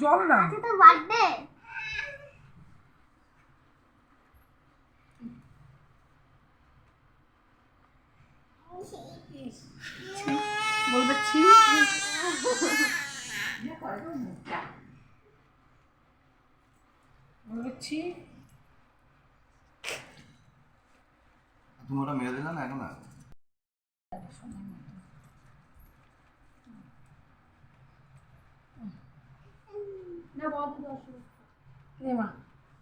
জল না তো বার্থডে বলবে ছি বলবে ছি তুমি ওটা মেরে দিলে না এখন না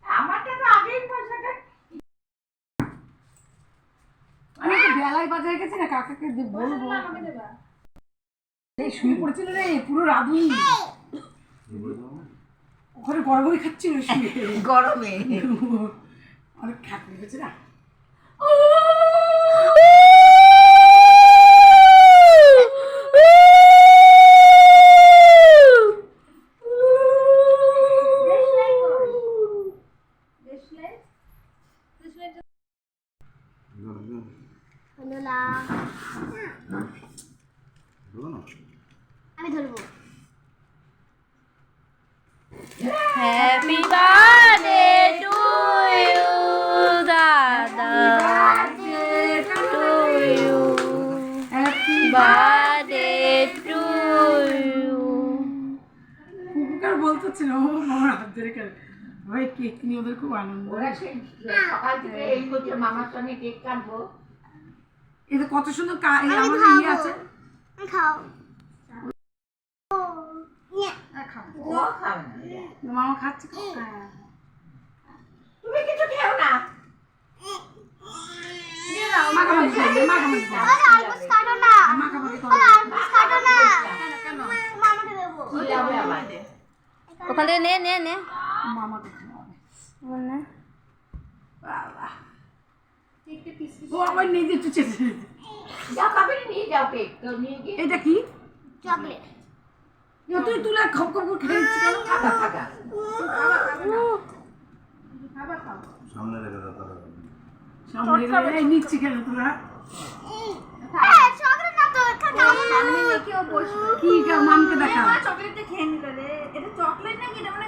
আমারটা তো আগেই পয়সাটা আমি তো বেলায় বাজারে গেছি না কাকাকে বলবো এই শুয়ে পড়েছিল রে পুরো রাধুনি ওখানে গড়গড়ি খাচ্ছিল শুয়ে গরমে অনেক খাটনি হয়েছে না আমি ধরবো হ্যাপি বার্থডে টু ইউ দাদা to you happy birthday to you কুকুকার বলতেছিল ও মামার হাত ধরে কেন ভাই কেক নিয়ে ওদের খুব আনন্দ সকাল থেকে এই করছে মামার সঙ্গে কেক কাটবো এটা কত সুন্দর আমি আমার খাবো। ইয়ে আছে খাও ও খাবে না মামা খাচ্ছে হ্যাঁ তুমি কিছু খেও না মাখামাখি করবে মাখামাখি করবে আরে আলবুস কাটো না মাখামাখি আরে করবে আলবুস কাটো না মামাকে দেবো কি যাবে আবার ওখান থেকে নে নে নে মামাকে খাওয়াবে নে বাবা ও আবার নিজে চুচে যাও কাবিনী নিয়ে যাও কেক তো নিয়ে গিয়ে এটা কি চকলেট তুই তুলে খপ খপ করে খেয়েছিস কেন খাবা খাবা সামনে রেখে দাও তাহলে সামনে এই নিচ্ছি কেন তোরা চকলেট না তো এখানে খাবো না আমি কেউ বসবো কি মামকে দেখা চকলেটটা খেয়ে নিল রে এটা চকলেট নাকি এটা মানে